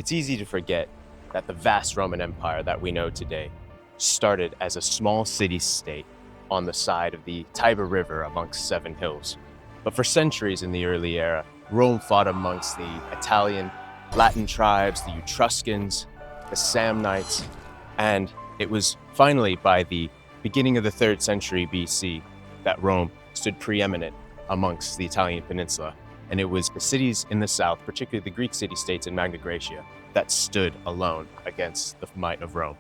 It's easy to forget that the vast Roman Empire that we know today started as a small city-state on the side of the Tiber River amongst 7 hills. But for centuries in the early era, Rome fought amongst the Italian, Latin tribes, the Etruscans, the Samnites, and it was finally by the beginning of the 3rd century BC that Rome stood preeminent amongst the Italian peninsula. And it was the cities in the south, particularly the Greek city-states in Magna Graecia, that stood alone against the might of Rome.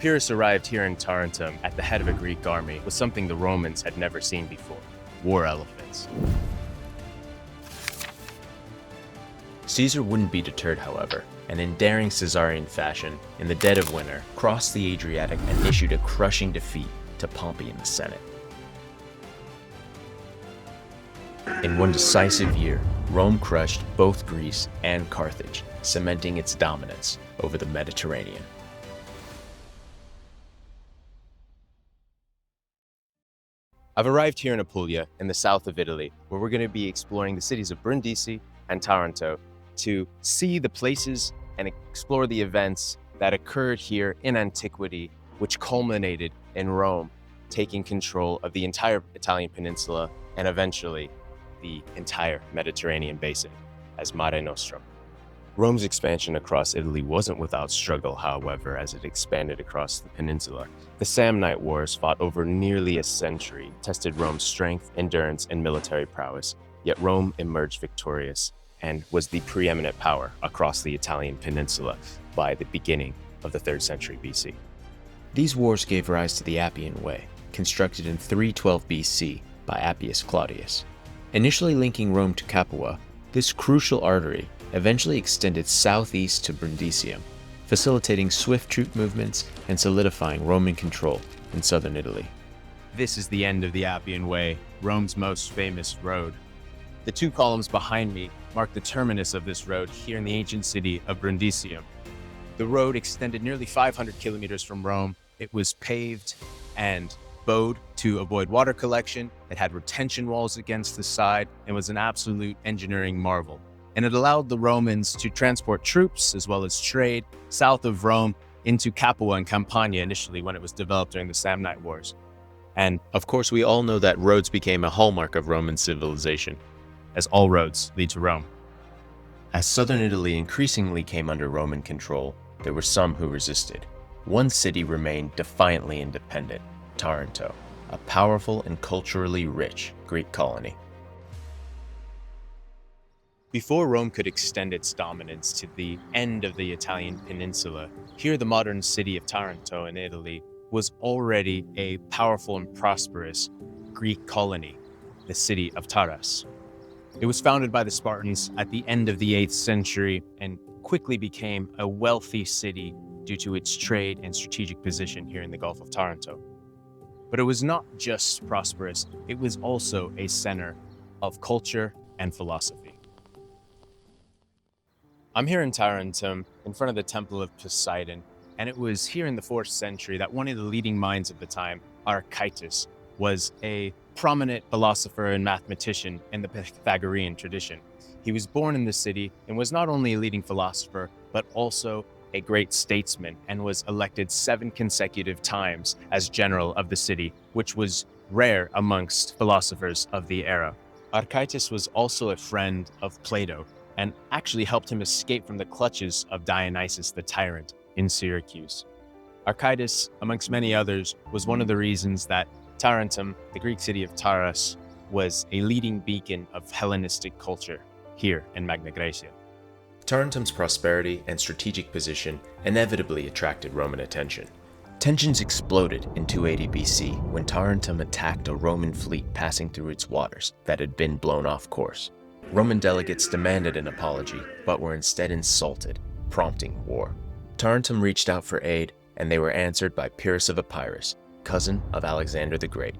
Pyrrhus arrived here in Tarentum at the head of a Greek army with something the Romans had never seen before: war elephants. Caesar wouldn't be deterred, however, and in daring Caesarian fashion, in the dead of winter, crossed the Adriatic and issued a crushing defeat to Pompey in the Senate. In one decisive year, Rome crushed both Greece and Carthage, cementing its dominance over the Mediterranean. I've arrived here in Apulia, in the south of Italy, where we're going to be exploring the cities of Brindisi and Taranto to see the places and explore the events that occurred here in antiquity, which culminated in Rome taking control of the entire Italian peninsula and eventually the entire Mediterranean basin as Mare Nostrum. Rome's expansion across Italy wasn't without struggle, however, as it expanded across the peninsula. The Samnite Wars, fought over nearly a century, tested Rome's strength, endurance, and military prowess. Yet Rome emerged victorious and was the preeminent power across the Italian peninsula by the beginning of the 3rd century BC. These wars gave rise to the Appian Way, constructed in 312 BC by Appius Claudius. Initially linking Rome to Capua, this crucial artery eventually extended southeast to Brindisium, facilitating swift troop movements and solidifying Roman control in southern Italy. This is the end of the Appian Way, Rome's most famous road. The 2 columns behind me mark the terminus of this road here in the ancient city of Brundisium. The road extended nearly 500 kilometers from Rome. It was paved and bowed to avoid water collection. It had retention walls against the side and was an absolute engineering marvel. And it allowed the Romans to transport troops as well as trade south of Rome into Capua and Campania initially when it was developed during the Samnite Wars. And of course, we all know that roads became a hallmark of Roman civilization, as all roads lead to Rome. As southern Italy increasingly came under Roman control, there were some who resisted. One city remained defiantly independent: Taranto, a powerful and culturally rich Greek colony. Before Rome could extend its dominance to the end of the Italian peninsula, here the modern city of Taranto in Italy was already a powerful and prosperous Greek colony, the city of Taras. It was founded by the Spartans at the end of the 8th century and quickly became a wealthy city due to its trade and strategic position here in the Gulf of Taranto. But it was not just prosperous, it was also a center of culture and philosophy. I'm here in Tarentum, in front of the Temple of Poseidon, and it was here in the 4th century that one of the leading minds of the time, Archytas, was a prominent philosopher and mathematician in the Pythagorean tradition. He was born in the city and was not only a leading philosopher, but also a great statesman, and was elected 7 consecutive times as general of the city, which was rare amongst philosophers of the era. Archytas was also a friend of Plato, and actually helped him escape from the clutches of Dionysius the tyrant in Syracuse. Archytas, amongst many others, was one of the reasons that Tarentum, the Greek city of Taras, was a leading beacon of Hellenistic culture here in Magna Graecia. Tarentum's prosperity and strategic position inevitably attracted Roman attention. Tensions exploded in 280 BC when Tarentum attacked a Roman fleet passing through its waters that had been blown off course. Roman delegates demanded an apology, but were instead insulted, prompting war. Tarentum reached out for aid, and they were answered by Pyrrhus of Epirus, cousin of Alexander the Great.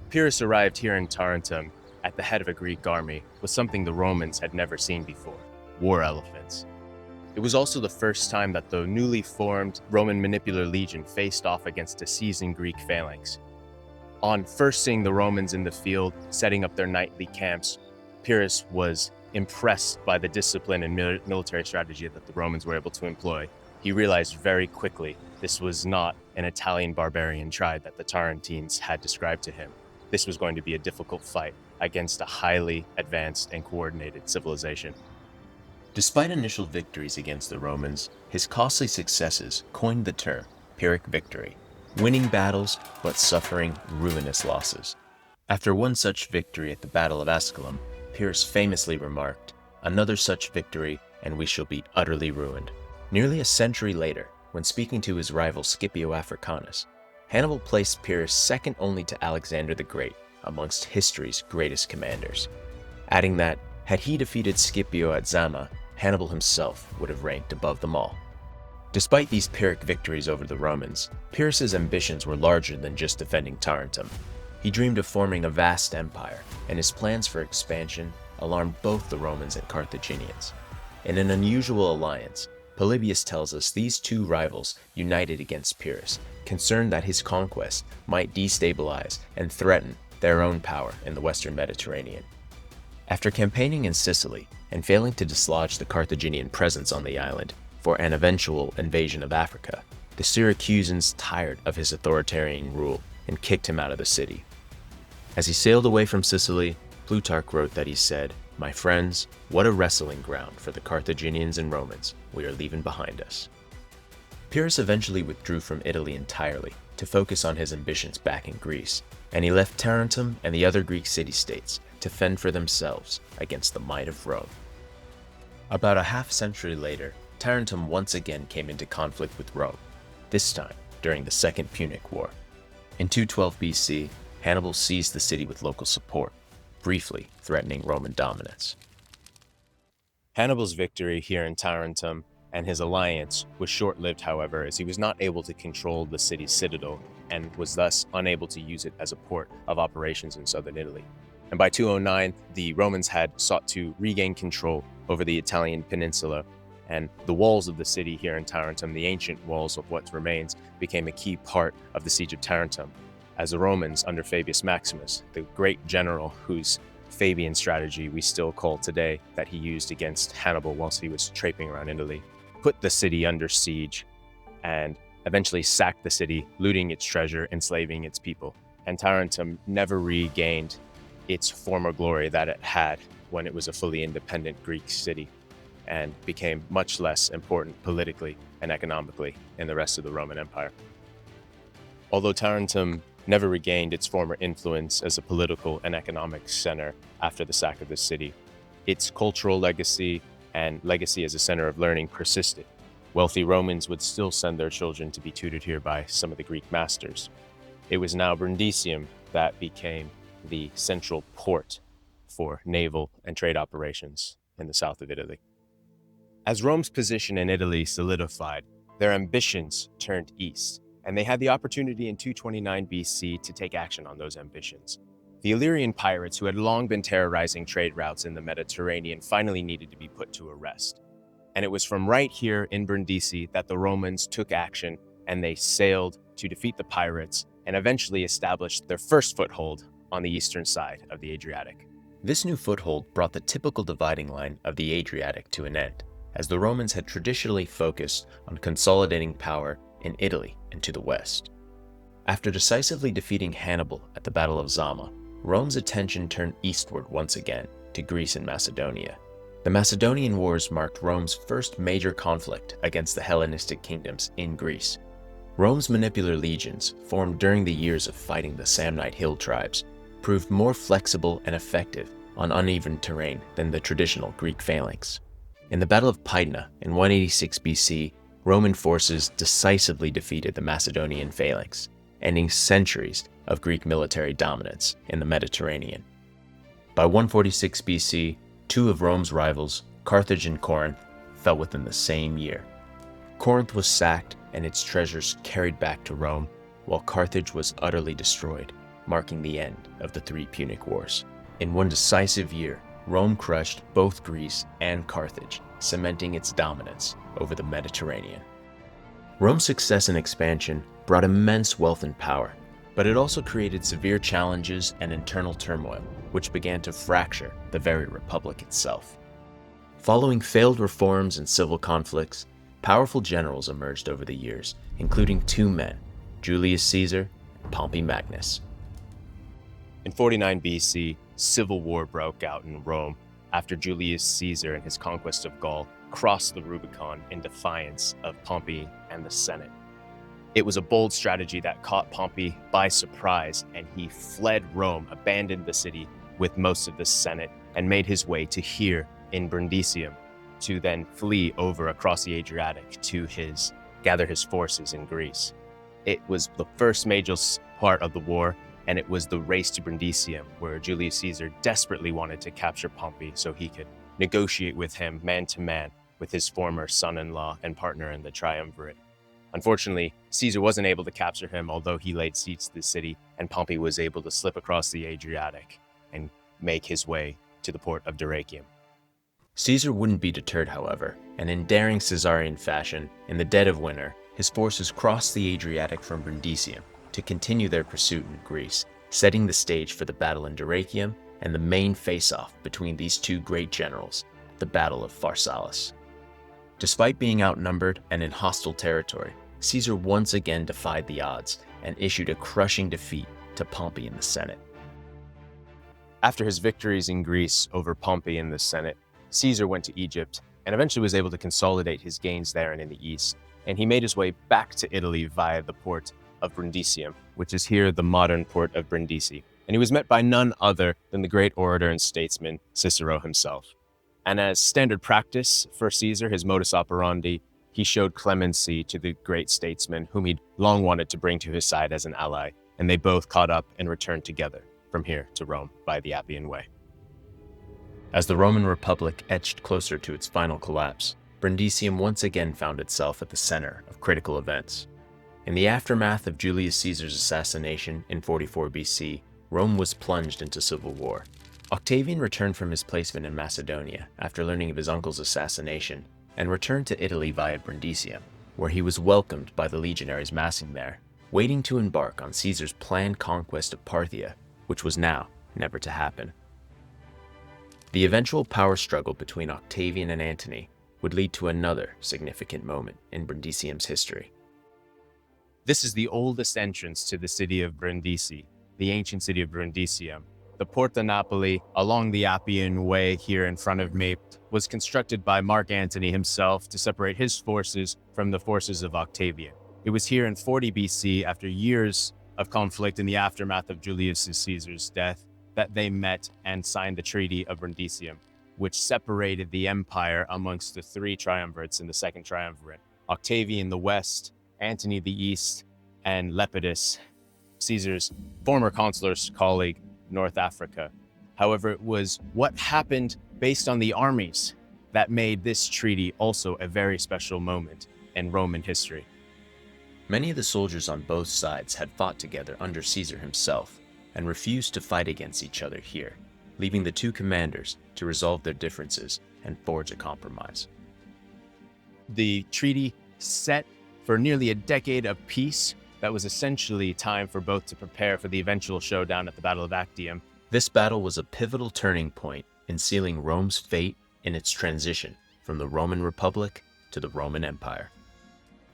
Pyrrhus arrived here in Tarentum at the head of a Greek army with something the Romans had never seen before: war elephants. It was also the first time that the newly formed Roman Manipular Legion faced off against a seasoned Greek phalanx. On first seeing the Romans in the field, setting up their nightly camps, Pyrrhus was impressed by the discipline and military strategy that the Romans were able to employ. He realized very quickly this was not an Italian barbarian tribe that the Tarentines had described to him. This was going to be a difficult fight against a highly advanced and coordinated civilization. Despite initial victories against the Romans, his costly successes coined the term Pyrrhic victory, winning battles but suffering ruinous losses. After one such victory at the Battle of Asculum, Pyrrhus famously remarked, "Another such victory, and we shall be utterly ruined." Nearly a century later, when speaking to his rival Scipio Africanus, Hannibal placed Pyrrhus second only to Alexander the Great amongst history's greatest commanders, adding that, had he defeated Scipio at Zama, Hannibal himself would have ranked above them all. Despite these Pyrrhic victories over the Romans, Pyrrhus's ambitions were larger than just defending Tarentum. He dreamed of forming a vast empire, and his plans for expansion alarmed both the Romans and Carthaginians. In an unusual alliance, Polybius tells us these two rivals united against Pyrrhus, concerned that his conquest might destabilize and threaten their own power in the western Mediterranean. After campaigning in Sicily and failing to dislodge the Carthaginian presence on the island for an eventual invasion of Africa, the Syracusans tired of his authoritarian rule and kicked him out of the city. As he sailed away from Sicily, Plutarch wrote that he said, "My friends, what a wrestling ground for the Carthaginians and Romans we are leaving behind us." Pyrrhus eventually withdrew from Italy entirely to focus on his ambitions back in Greece, and he left Tarentum and the other Greek city-states to fend for themselves against the might of Rome. About a half-century later, Tarentum once again came into conflict with Rome, this time during the Second Punic War. In 212 BC, Hannibal seized the city with local support, briefly threatening Roman dominance. Hannibal's victory here in Tarentum and his alliance was short-lived, however, as he was not able to control the city's citadel and was thus unable to use it as a port of operations in southern Italy. And by 209, the Romans had sought to regain control over the Italian peninsula, and the walls of the city here in Tarentum, the ancient walls of what remains, became a key part of the siege of Tarentum, as the Romans, under Fabius Maximus, the great general whose Fabian strategy we still call today, that he used against Hannibal whilst he was traipsing around Italy, put the city under siege and eventually sacked the city, looting its treasure, enslaving its people. And Tarentum never regained its former glory that it had when it was a fully independent Greek city, and became much less important politically and economically in the rest of the Roman Empire. Although Tarentum never regained its former influence as a political and economic center after the sack of the city, its cultural legacy and legacy as a center of learning persisted. Wealthy Romans would still send their children to be tutored here by some of the Greek masters. It was now Brindisium that became the central port for naval and trade operations in the south of Italy. As Rome's position in Italy solidified, their ambitions turned east, and they had the opportunity in 229 BC to take action on those ambitions. The Illyrian pirates, who had long been terrorizing trade routes in the Mediterranean, finally needed to be put to rest. And it was from right here in Brindisi that the Romans took action, and they sailed to defeat the pirates and eventually established their first foothold on the eastern side of the Adriatic. This new foothold brought the typical dividing line of the Adriatic to an end, as the Romans had traditionally focused on consolidating power in Italy and to the west. After decisively defeating Hannibal at the Battle of Zama, Rome's attention turned eastward once again to Greece and Macedonia. The Macedonian Wars marked Rome's first major conflict against the Hellenistic kingdoms in Greece. Rome's manipular legions, formed during the years of fighting the Samnite hill tribes, proved more flexible and effective on uneven terrain than the traditional Greek phalanx. In the Battle of Pydna in 186 BC, Roman forces decisively defeated the Macedonian phalanx, ending centuries of Greek military dominance in the Mediterranean. By 146 BC, two of Rome's rivals, Carthage and Corinth, fell within the same year. Corinth was sacked and its treasures carried back to Rome, while Carthage was utterly destroyed, marking the end of the three Punic Wars. In one decisive year, Rome crushed both Greece and Carthage, cementing its dominance over the Mediterranean. Rome's success and expansion brought immense wealth and power, But it also created severe challenges and internal turmoil, which began to fracture the very republic itself. Following failed reforms and civil conflicts, powerful generals emerged over the years, including two men, Julius Caesar and Pompey Magnus. In 49 BC, civil war broke out in Rome after Julius Caesar and his conquest of Gaul crossed the Rubicon in defiance of Pompey and the Senate. It was a bold strategy that caught Pompey by surprise, and he fled Rome, abandoned the city with most of the Senate, and made his way to here in Brindisium, to then flee over across the Adriatic to gather his forces in Greece. It was the first major part of the war, and it was the race to Brindisium, where Julius Caesar desperately wanted to capture Pompey so he could negotiate with him man to man with his former son-in-law and partner in the triumvirate. Unfortunately, Caesar wasn't able to capture him, although he laid siege to the city, and Pompey was able to slip across the Adriatic and make his way to the port of Dyrrhachium. Caesar wouldn't be deterred, however, and in daring Caesarian fashion, in the dead of winter, his forces crossed the Adriatic from Brindisium to continue their pursuit in Greece, setting the stage for the battle in Dyrrhachium and the main face-off between these two great generals, the Battle of Pharsalus. Despite being outnumbered and in hostile territory, Caesar once again defied the odds and issued a crushing defeat to Pompey in the Senate. After his victories in Greece over Pompey in the Senate, Caesar went to Egypt and eventually was able to consolidate his gains there and in the east, and he made his way back to Italy via the port of Brundisium, which is here the modern port of Brindisi, and he was met by none other than the great orator and statesman Cicero himself. And as standard practice for Caesar, his modus operandi, he showed clemency to the great statesman whom he'd long wanted to bring to his side as an ally, and they both caught up and returned together from here to Rome by the Appian Way. As the Roman Republic edged closer to its final collapse, Brindisium once again found itself at the center of critical events. In the aftermath of Julius Caesar's assassination in 44 BC, Rome was plunged into civil war. Octavian returned from his placement in Macedonia after learning of his uncle's assassination and returned to Italy via Brindisium, where he was welcomed by the legionaries massing there, waiting to embark on Caesar's planned conquest of Parthia, which was now never to happen. The eventual power struggle between Octavian and Antony would lead to another significant moment in Brindisium's history. This is the oldest entrance to the city of Brindisi, the ancient city of Brundisium. The Porta Napoli, along the Appian Way here in front of me, was constructed by Mark Antony himself to separate his forces from the forces of Octavian. It was here in 40 BC, after years of conflict in the aftermath of Julius Caesar's death, that they met and signed the Treaty of Brundisium, which separated the empire amongst the three triumvirates in the Second Triumvirate: Octavian the west, Antony the east, and Lepidus, Caesar's former consular's colleague, North Africa. However, it was what happened based on the armies that made this treaty also a very special moment in Roman history. Many of the soldiers on both sides had fought together under Caesar himself and refused to fight against each other here, leaving the two commanders to resolve their differences and forge a compromise. The treaty set for nearly a decade of peace that was essentially time for both to prepare for the eventual showdown at the Battle of Actium. This battle was a pivotal turning point in sealing Rome's fate in its transition from the Roman Republic to the Roman Empire.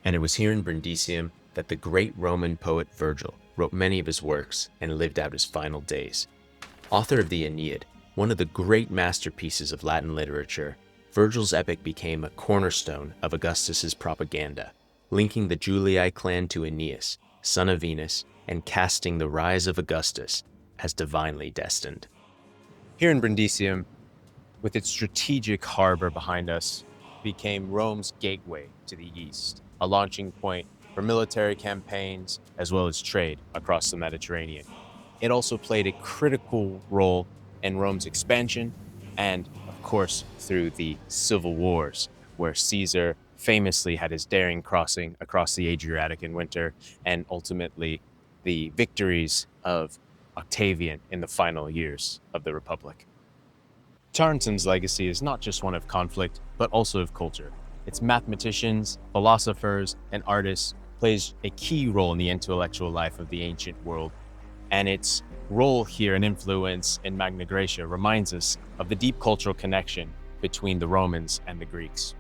And it was here in Brindisium that the great Roman poet Virgil wrote many of his works and lived out his final days. Author of the Aeneid, one of the great masterpieces of Latin literature, Virgil's epic became a cornerstone of Augustus's propaganda, linking the Julii clan to Aeneas, son of Venus, and casting the rise of Augustus as divinely destined. Here in Brindisium, with its strategic harbor behind us, became Rome's gateway to the east, a launching point for military campaigns as well as trade across the Mediterranean. It also played a critical role in Rome's expansion and, of course, through the civil wars, where Caesar famously had his daring crossing across the Adriatic in winter, and ultimately the victories of Octavian in the final years of the Republic. Tarentum's legacy is not just one of conflict, but also of culture. Its mathematicians, philosophers, and artists plays a key role in the intellectual life of the ancient world, and its role here and influence in Magna Graecia reminds us of the deep cultural connection between the Romans and the Greeks.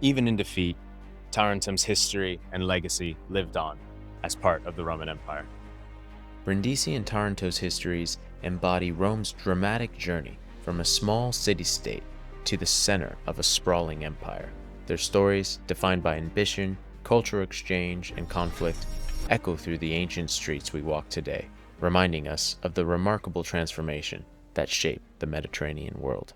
Even in defeat, Tarentum's history and legacy lived on as part of the Roman Empire. Brindisi and Taranto's histories embody Rome's dramatic journey from a small city-state to the center of a sprawling empire. Their stories, defined by ambition, cultural exchange, and conflict, echo through the ancient streets we walk today, reminding us of the remarkable transformation that shaped the Mediterranean world.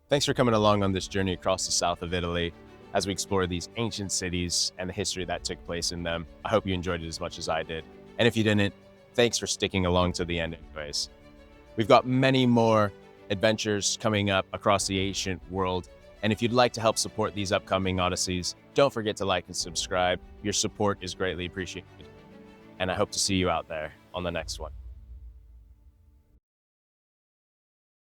Thanks for coming along on this journey across the south of Italy as we explore these ancient cities and the history that took place in them. I hope you enjoyed it as much as I did. And if you didn't, thanks for sticking along to the end anyways. We've got many more adventures coming up across the ancient world. And if you'd like to help support these upcoming odysseys, don't forget to like and subscribe. Your support is greatly appreciated. And I hope to see you out there on the next one.